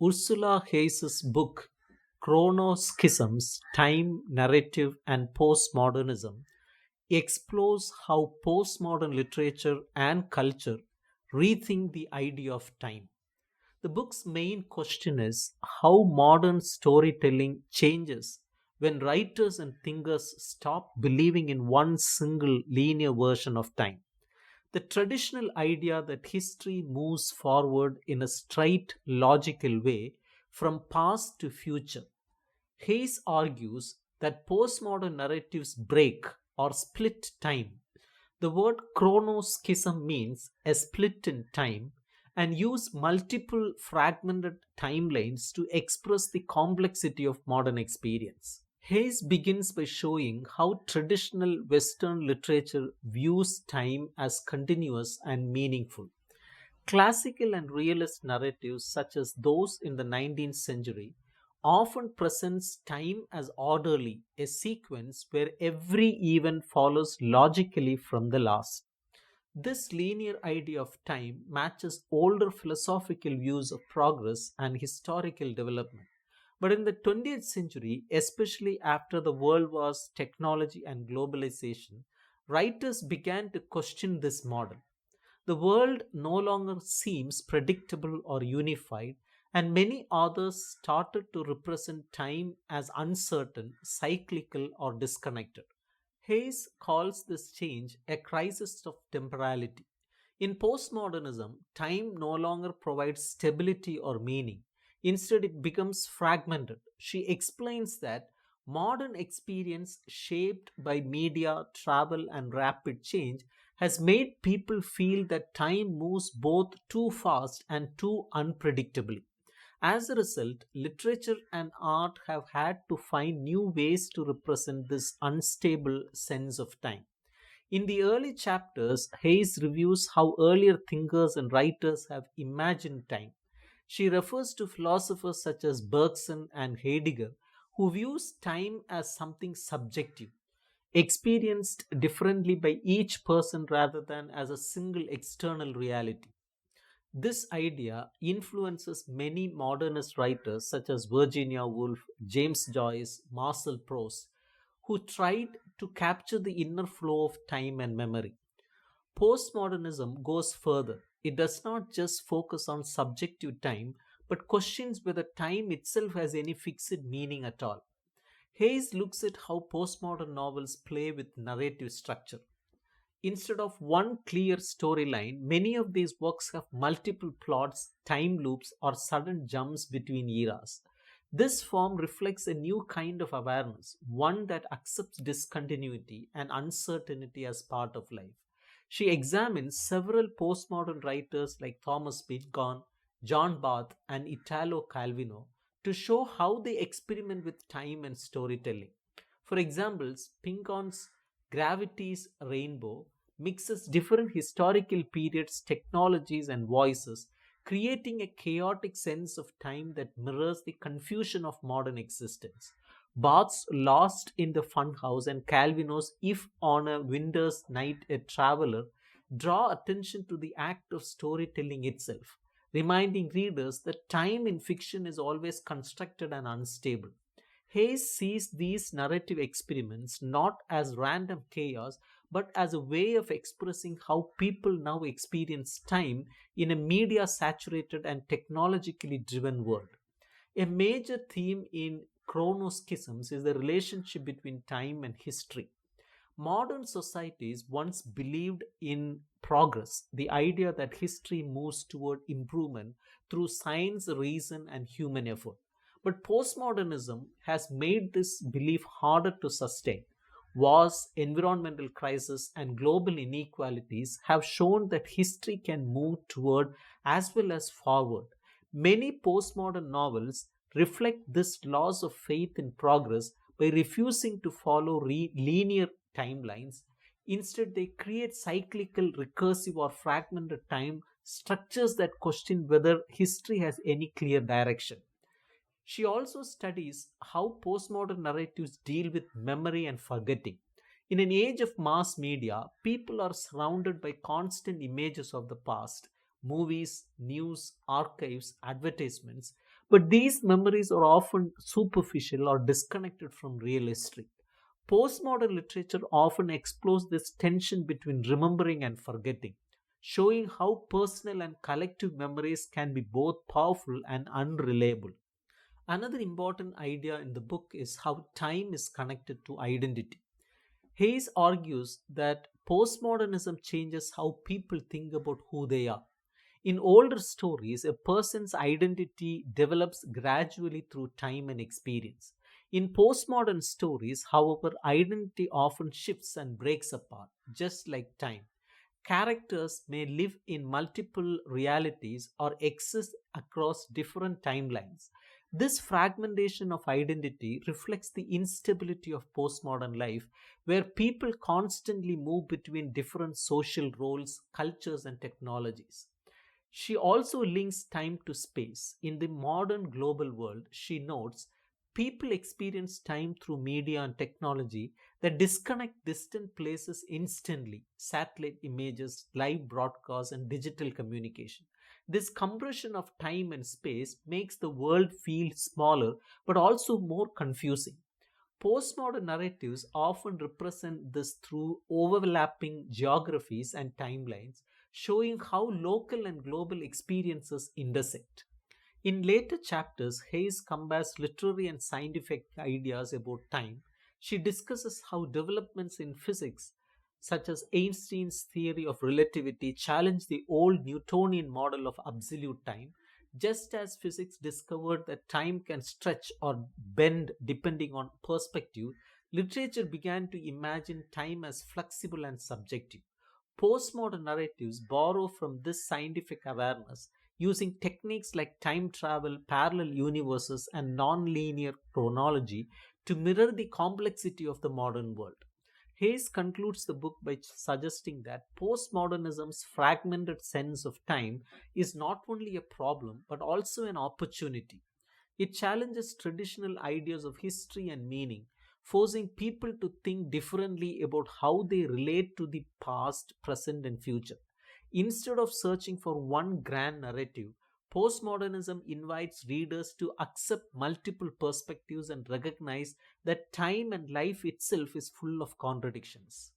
Ursula Heise's book Chronoschisms, Time, Narrative, and Postmodernism explores how postmodern literature and culture rethink the idea of time. The book's main question is how modern storytelling changes when writers and thinkers stop believing in one single linear version of time. The traditional idea that history moves forward in a straight, logical way from past to future. Hayes argues that postmodern narratives break or split time. The word chronoschism means a split in time and use multiple fragmented timelines to express the complexity of modern experience. Hayes begins by showing how traditional Western literature views time as continuous and meaningful. Classical and realist narratives, such as those in the 19th century, often presents time as orderly, a sequence where every event follows logically from the last. This linear idea of time matches older philosophical views of progress and historical development. But in the 20th century, especially after the world wars, technology, and globalization, writers began to question this model. The world no longer seems predictable or unified, and many authors started to represent time as uncertain, cyclical, or disconnected. Hayes calls this change a crisis of temporality. In postmodernism, time no longer provides stability or meaning. Instead, it becomes fragmented. She explains that modern experience, shaped by media, travel, and rapid change, has made people feel that time moves both too fast and too unpredictably. As a result, literature and art have had to find new ways to represent this unstable sense of time. In the early chapters, Hayes reviews how earlier thinkers and writers have imagined time. She refers to philosophers such as Bergson and Heidegger, who views time as something subjective, experienced differently by each person rather than as a single external reality. This idea influences many modernist writers such as Virginia Woolf, James Joyce, Marcel Proust, who tried to capture the inner flow of time and memory. Postmodernism goes further. It does not just focus on subjective time, but questions whether time itself has any fixed meaning at all. Hayes looks at how postmodern novels play with narrative structure. Instead of one clear storyline, many of these works have multiple plots, time loops, or sudden jumps between eras. This form reflects a new kind of awareness, one that accepts discontinuity and uncertainty as part of life. She examines several postmodern writers like Thomas Pynchon, John Barth, and Italo Calvino to show how they experiment with time and storytelling. For example, Pynchon's Gravity's Rainbow mixes different historical periods, technologies, and voices, creating a chaotic sense of time that mirrors the confusion of modern existence. Barth's Lost in the Funhouse and Calvino's If on a Winter's Night a Traveler draw attention to the act of storytelling itself, reminding readers that time in fiction is always constructed and unstable. Hayes sees these narrative experiments not as random chaos but as a way of expressing how people now experience time in a media saturated and technologically driven world. A major theme in Chronoschisms is the relationship between time and history. Modern societies once believed in progress, the idea that history moves toward improvement through science, reason, and human effort. But postmodernism has made this belief harder to sustain. Wars, environmental crises, and global inequalities have shown that history can move toward as well as forward. Many postmodern novels reflect this loss of faith in progress by refusing to follow linear timelines. Instead, they create cyclical, recursive, or fragmented time structures that question whether history has any clear direction. She also studies how postmodern narratives deal with memory and forgetting. In an age of mass media, people are surrounded by constant images of the past, movies, news, archives, advertisements, But these memories are often superficial or disconnected from real history. Postmodern literature often explores this tension between remembering and forgetting, showing how personal and collective memories can be both powerful and unreliable. Another important idea in the book is how time is connected to identity. Hayes argues that postmodernism changes how people think about who they are. In older stories, a person's identity develops gradually through time and experience. In postmodern stories, however, identity often shifts and breaks apart, just like time. Characters may live in multiple realities or exist across different timelines. This fragmentation of identity reflects the instability of postmodern life, where people constantly move between different social roles, cultures, and technologies. She also links time to space. In the modern global world, she notes, people experience time through media and technology that disconnect distant places instantly: satellite images, live broadcasts, and digital communication. This compression of time and space makes the world feel smaller but also more confusing. Postmodern narratives often represent this through overlapping geographies and timelines, showing how local and global experiences intersect. In later chapters, Hayes compares literary and scientific ideas about time. She discusses how developments in physics, such as Einstein's theory of relativity, challenge the old Newtonian model of absolute time, just as physics discovered that time can stretch or bend depending on perspective. Literature began to imagine time as flexible and subjective. Postmodern narratives borrow from this scientific awareness, using techniques like time travel, parallel universes, and nonlinear chronology to mirror the complexity of the modern world. Hayes concludes the book by suggesting that postmodernism's fragmented sense of time is not only a problem but also an opportunity. It challenges traditional ideas of history and meaning, forcing people to think differently about how they relate to the past, present, and future. Instead of searching for one grand narrative, postmodernism invites readers to accept multiple perspectives and recognize that time and life itself is full of contradictions.